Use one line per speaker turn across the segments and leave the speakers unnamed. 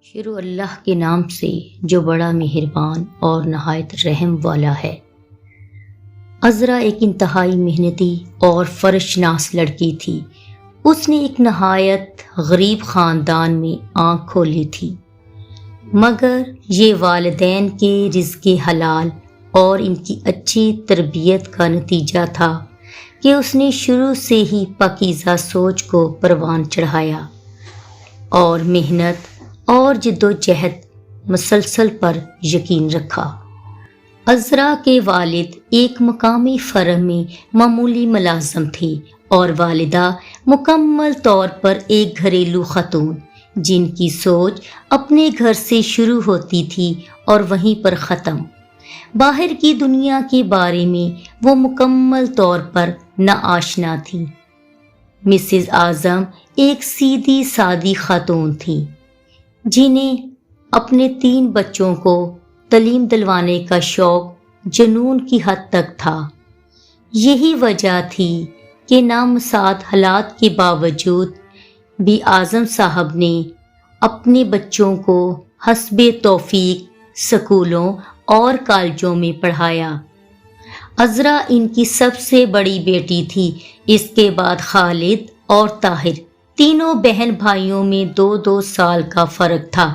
شروع اللہ کے نام سے جو بڑا مہربان اور نہایت رحم والا ہے۔ عذرا ایک انتہائی محنتی اور فرشناس لڑکی تھی۔ اس نے ایک نہایت غریب خاندان میں آنکھ کھولی تھی، مگر یہ والدین کے رزق حلال اور ان کی اچھی تربیت کا نتیجہ تھا کہ اس نے شروع سے ہی پاکیزہ سوچ کو پروان چڑھایا اور محنت اور جد و جہد مسلسل پر یقین رکھا۔ عذرا کے والد ایک مقامی فرم میں معمولی ملازم تھے اور والدہ مکمل طور پر ایک گھریلو خاتون، جن کی سوچ اپنے گھر سے شروع ہوتی تھی اور وہیں پر ختم۔ باہر کی دنیا کے بارے میں وہ مکمل طور پر ناآشنا تھی۔ مسز اعظم ایک سیدھی سادی خاتون تھی، جنہیں اپنے 3 بچوں کو تعلیم دلوانے کا شوق جنون کی حد تک تھا۔ یہی وجہ تھی کہ نامساعد حالات کے باوجود بھی اعظم صاحب نے اپنے بچوں کو حسب توفیق سکولوں اور کالجوں میں پڑھایا۔ عذرا ان کی سب سے بڑی بیٹی تھی۔ اس کے بعد خالد اور طاہر، تینوں بہن بھائیوں میں 2 سال کا فرق تھا۔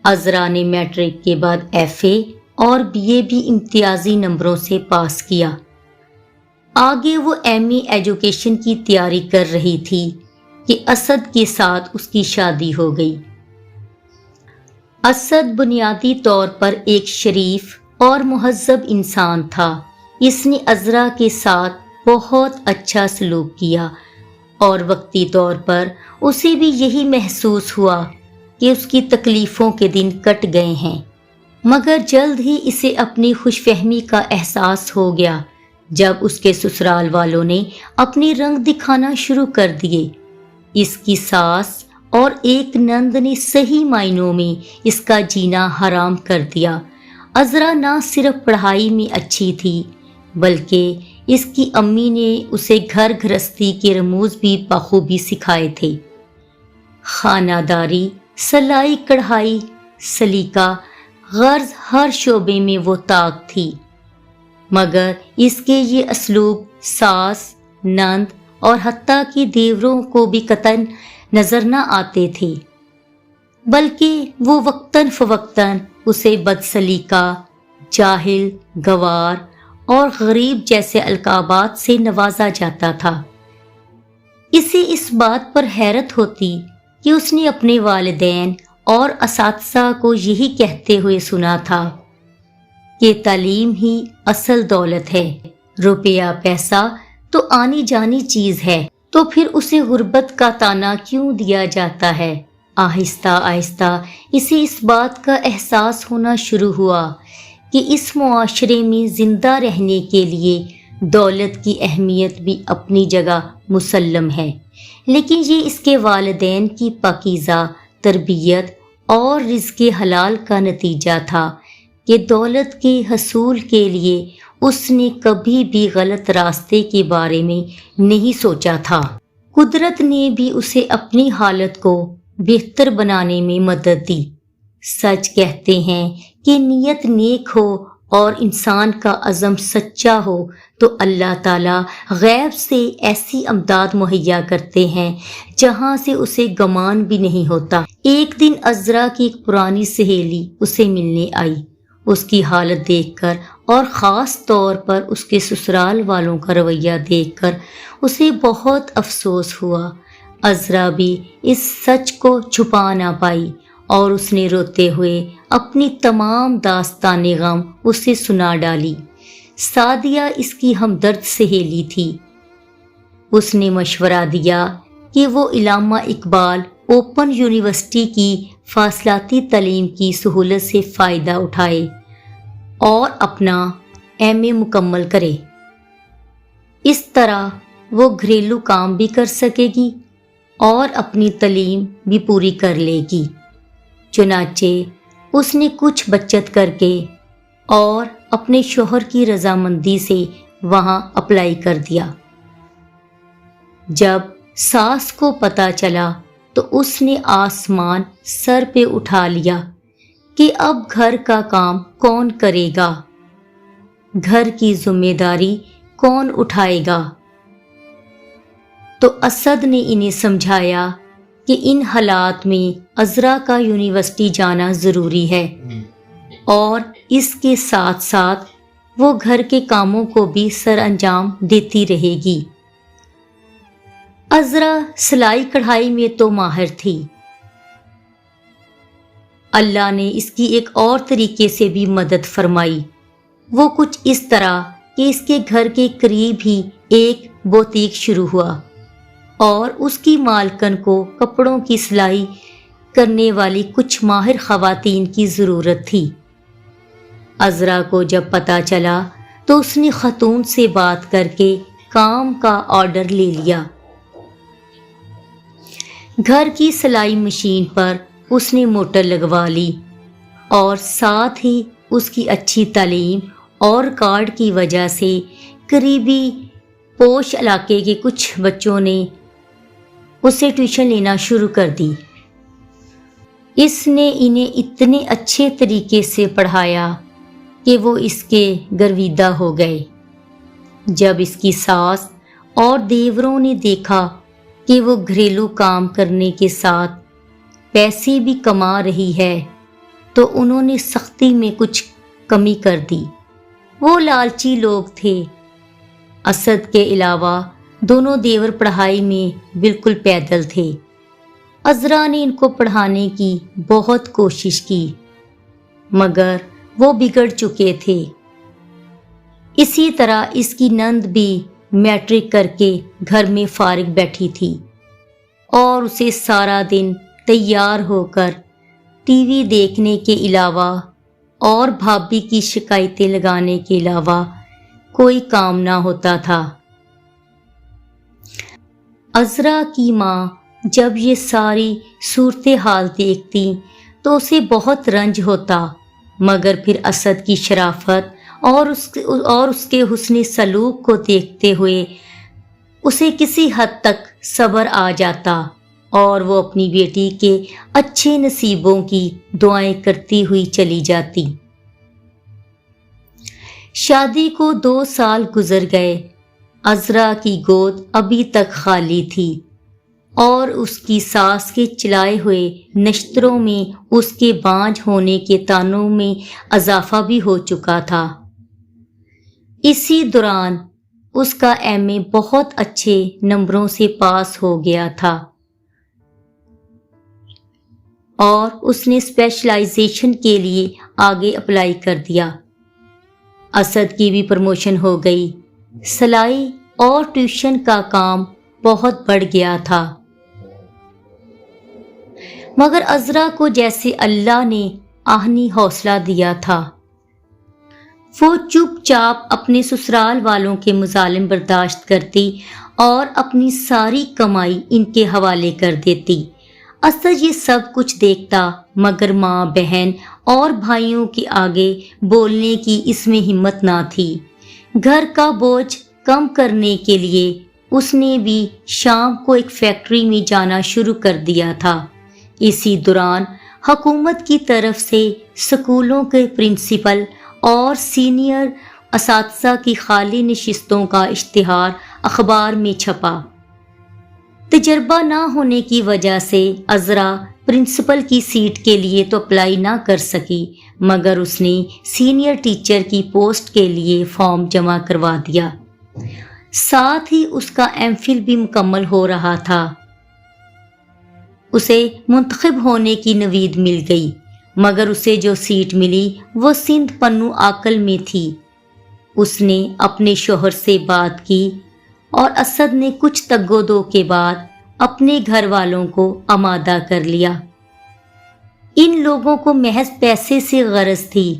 عذرا نے میٹرک کے بعد FA اور BA بھی امتیازی نمبروں سے پاس کیا۔ آگے وہ MA ایجوکیشن کی تیاری کر رہی تھی کہ اسد کے ساتھ اس کی شادی ہو گئی۔ اسد بنیادی طور پر ایک شریف اور مہذب انسان تھا۔ اس نے عذرا کے ساتھ بہت اچھا سلوک کیا اور وقتی طور پر اسے بھی یہی محسوس ہوا کہ اس کی تکلیفوں کے دن کٹ گئے ہیں، مگر جلد ہی اسے اپنی خوش فہمی کا احساس ہو گیا جب اس کے سسرال والوں نے اپنے رنگ دکھانا شروع کر دیے۔ اس کی ساس اور ایک نند نے صحیح معنوں میں اس کا جینا حرام کر دیا۔ عذرا نہ صرف پڑھائی میں اچھی تھی، بلکہ اس کی امی نے اسے گھر گھرستی کے رموز بھی بخوبی سکھائے تھے۔ خانہ داری، سلائی کڑھائی، سلیقہ، غرض ہر شعبے میں وہ طاق تھی، مگر اس کے یہ اسلوب ساس، نند اور حتیٰ کہ دیوروں کو بھی قطعاً نظر نہ آتے تھے، بلکہ وہ وقتاً فوقتاً اسے بد سلیقہ، جاہل، گوار اور غریب جیسے القابات سے نوازا جاتا تھا۔ اسے اس بات پر حیرت ہوتی کہ اس نے اپنے والدین اور اساتذہ کو یہی کہتے ہوئے سنا تھا کہ تعلیم ہی اصل دولت ہے، روپیہ پیسہ تو آنی جانی چیز ہے، تو پھر اسے غربت کا طعنہ کیوں دیا جاتا ہے؟ آہستہ آہستہ اسے اس بات کا احساس ہونا شروع ہوا کہ اس معاشرے میں زندہ رہنے کے لیے دولت کی اہمیت بھی اپنی جگہ مسلم ہے، لیکن یہ اس کے والدین کی پاکیزہ تربیت اور رزق حلال کا نتیجہ تھا کہ دولت کے حصول کے لیے اس نے کبھی بھی غلط راستے کے بارے میں نہیں سوچا تھا۔ قدرت نے بھی اسے اپنی حالت کو بہتر بنانے میں مدد دی۔ سچ کہتے ہیں کہ نیت نیک ہو اور انسان کا عزم سچا ہو تو اللہ تعالیٰ غیب سے ایسی امداد مہیا کرتے ہیں جہاں سے اسے گمان بھی نہیں ہوتا۔ ایک دن عذرا کی ایک پرانی سہیلی اسے ملنے آئی۔ اس کی حالت دیکھ کر اور خاص طور پر اس کے سسرال والوں کا رویہ دیکھ کر اسے بہت افسوس ہوا۔ عذرا بھی اس سچ کو چھپا نہ پائی اور اس نے روتے ہوئے اپنی تمام داستان غم اسے سنا ڈالی۔ سعدیہ اس کی ہمدرد سہیلی تھی۔ اس نے مشورہ دیا کہ وہ علامہ اقبال اوپن یونیورسٹی کی فاصلاتی تعلیم کی سہولت سے فائدہ اٹھائے اور اپنا MA مکمل کرے۔ اس طرح وہ گھریلو کام بھی کر سکے گی اور اپنی تعلیم بھی پوری کر لے گی۔ چنانچہ اس نے کچھ بچت کر کے اور اپنے شوہر کی رضامندی سے وہاں اپلائی کر دیا۔ جب ساس کو پتہ چلا تو اس نے آسمان سر پہ اٹھا لیا کہ اب گھر کا کام کون کرے گا، گھر کی ذمہ داری کون اٹھائے گا۔ تو اسد نے انہیں سمجھایا کہ ان حالات میں عذرا کا یونیورسٹی جانا ضروری ہے، اور اس کے ساتھ ساتھ وہ گھر کے کاموں کو بھی سر انجام دیتی رہے گی۔ عذرا سلائی کڑھائی میں تو ماہر تھی، اللہ نے اس کی ایک اور طریقے سے بھی مدد فرمائی۔ وہ کچھ اس طرح کہ اس کے گھر کے قریب ہی ایک بوتیک شروع ہوا، اور اس کی مالکن کو کپڑوں کی سلائی کرنے والی کچھ ماہر خواتین کی ضرورت تھی۔ عذرا کو جب پتہ چلا تو اس نے خاتون سے بات کر کے کام کا آرڈر لے لیا۔ گھر کی سلائی مشین پر اس نے موٹر لگوا لی، اور ساتھ ہی اس کی اچھی تعلیم اور کارڈ کی وجہ سے قریبی پوش علاقے کے کچھ بچوں نے اسے ٹیوشن لینا شروع کر دی۔ اس نے انہیں اتنے اچھے طریقے سے پڑھایا کہ وہ اس کے گرویدہ ہو گئے۔ جب اس کی ساس اور دیوروں نے دیکھا کہ وہ گھریلو کام کرنے کے ساتھ پیسے بھی کما رہی ہے تو انہوں نے سختی میں کچھ کمی کر دی۔ وہ لالچی لوگ تھے۔ اسد کے علاوہ دونوں دیور پڑھائی میں بالکل پیدل تھے۔ عذرا نے ان کو پڑھانے کی بہت کوشش کی، مگر وہ بگڑ چکے تھے۔ اسی طرح اس کی نند بھی میٹرک کر کے گھر میں فارغ بیٹھی تھی، اور اسے سارا دن تیار ہو کر ٹی وی دیکھنے کے علاوہ اور بھابھی کی شکایتیں لگانے کے علاوہ کوئی کام نہ ہوتا تھا۔ عذرا کی ماں جب یہ ساری صورتحال دیکھتی تو اسے بہت رنج ہوتا، مگر پھر اسد کی شرافت اور اس کے حسن سلوک کو دیکھتے ہوئے اسے کسی حد تک صبر آ جاتا، اور وہ اپنی بیٹی کے اچھے نصیبوں کی دعائیں کرتی ہوئی چلی جاتی۔ شادی کو 2 سال گزر گئے۔ عذرا کی گود ابھی تک خالی تھی، اور اس کی ساس کے چلائے ہوئے نشتروں میں اس کے بانجھ ہونے کے تانوں میں اضافہ بھی ہو چکا تھا۔ اسی دوران اس کا ایم اے بہت اچھے نمبروں سے پاس ہو گیا تھا، اور اس نے اسپیشلائزیشن کے لیے آگے اپلائی کر دیا۔ اسد کی بھی پروموشن ہو گئی۔ سلائی اور ٹیوشن کا کام بہت بڑھ گیا تھا، مگر عذرا کو جیسے اللہ نے آہنی حوصلہ دیا تھا، وہ چپ چاپ اپنے سسرال والوں کے مظالم برداشت کرتی اور اپنی ساری کمائی ان کے حوالے کر دیتی۔ اسد یہ سب کچھ دیکھتا، مگر ماں بہن اور بھائیوں کے آگے بولنے کی اس میں ہمت نہ تھی۔ گھر کا بوجھ کم کرنے کے لیے اس نے بھی شام کو ایک فیکٹری میں جانا شروع کر دیا تھا۔ اسی دوران حکومت کی طرف سے سکولوں کے پرنسپل اور سینئر اساتذہ کی خالی نشستوں کا اشتہار اخبار میں چھپا۔ تجربہ نہ ہونے کی وجہ سے عذرا پرنسپل کی سیٹ کے لیے تو اپلائی نہ کر سکی، مگر اس نے سینئر ٹیچر کی پوسٹ کے لیے فارم جمع کروا دیا۔ ساتھ ہی اس کا ایم فل بھی مکمل ہو رہا تھا۔ اسے منتخب ہونے کی نوید مل گئی، مگر اسے جو سیٹ ملی وہ سندھ پنو آکل میں تھی۔ اس نے اپنے شوہر سے بات کی، اور اسد نے کچھ تگ و دو کے بعد اپنے گھر والوں کو آمادہ کر لیا۔ ان لوگوں کو محض پیسے سے غرض تھی،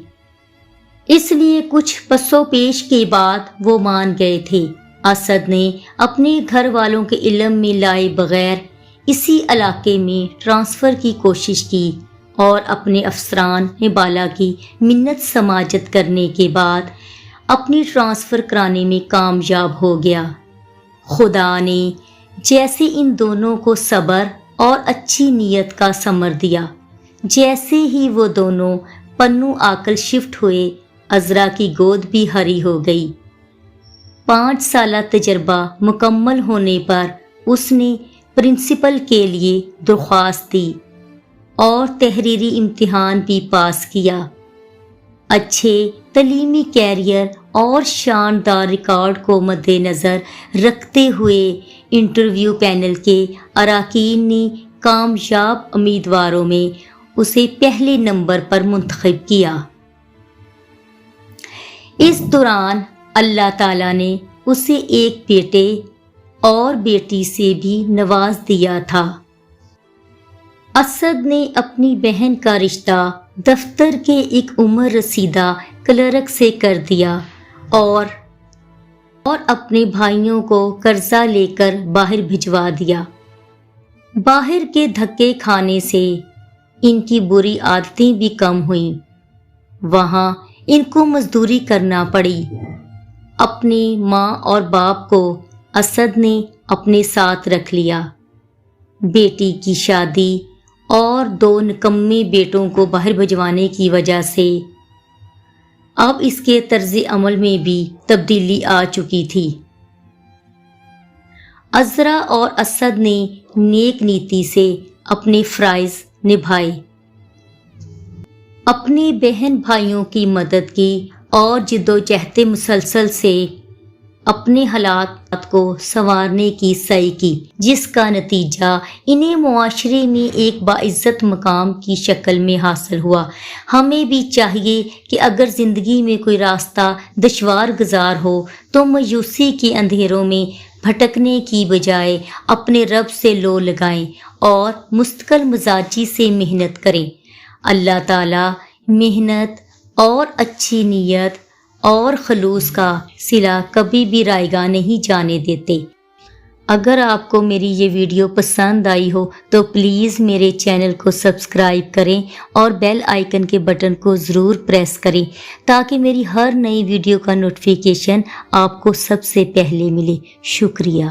اس لیے کچھ پس و پیش کے بعد وہ مان گئے تھے۔ اسد نے اپنے گھر والوں کے علم میں لائے بغیر اسی علاقے میں ٹرانسفر کی کوشش کی، اور اپنے افسران بالا کی منت سماجت کرنے کے بعد اپنی ٹرانسفر کرانے میں کامیاب ہو گیا۔ خدا نے جیسے ان دونوں کو صبر اور اچھی نیت کا ثمر دیا۔ جیسے ہی وہ دونوں پنو آکل شفٹ ہوئے، عذرا کی گود بھی ہری ہو گئی۔ 5 سالہ تجربہ مکمل ہونے پر اس نے پرنسپل کے لیے درخواست دی اور تحریری امتحان بھی پاس کیا۔ اچھے تعلیمی کیریئر اور شاندار ریکارڈ کو مد نظر رکھتے ہوئے انٹرویو پینل کے اراکین نے کامیاب امیدواروں میں اسے پہلے نمبر پر منتخب کیا۔ اس دوران اللہ تعالیٰ نے اسے ایک بیٹے اور بیٹی سے بھی نواز دیا تھا۔ اسد نے اپنی بہن کا رشتہ دفتر کے ایک عمر رسیدہ کلرک سے کر دیا اور اپنے بھائیوں کو قرضہ لے کر باہر بھجوا دیا۔ باہر کے دھکے کھانے سے ان کی بری عادتیں بھی کم ہوئیں۔ وہاں ان کو مزدوری کرنا پڑی۔ اپنی ماں اور باپ کو اسد نے اپنے ساتھ رکھ لیا۔ بیٹی کی شادی اور 2 نکمے بیٹوں کو باہر بھجوانے کی وجہ سے اب اس کے طرز عمل میں بھی تبدیلی آ چکی تھی۔ عذرا اور اسد نے نیک نیتی سے اپنے فرائض نبھائے، اپنے بہن بھائیوں کی مدد کی اور جدوجہد مسلسل سے اپنے حالات کو سنوارنے کی سعی کی، جس کا نتیجہ انہیں معاشرے میں ایک باعزت مقام کی شکل میں حاصل ہوا۔ ہمیں بھی چاہیے کہ اگر زندگی میں کوئی راستہ دشوار گزار ہو تو مایوسی کے اندھیروں میں بھٹکنے کی بجائے اپنے رب سے لو لگائیں اور مستقل مزاجی سے محنت کریں۔ اللہ تعالیٰ محنت اور اچھی نیت اور خلوص کا صلہ کبھی بھی رائیگاں نہیں جانے دیتے۔ اگر آپ کو میری یہ ویڈیو پسند آئی ہو تو پلیز میرے چینل کو سبسکرائب کریں اور بیل آئیکن کے بٹن کو ضرور پریس کریں تاکہ میری ہر نئی ویڈیو کا نوٹیفیکیشن آپ کو سب سے پہلے ملے۔ شکریہ۔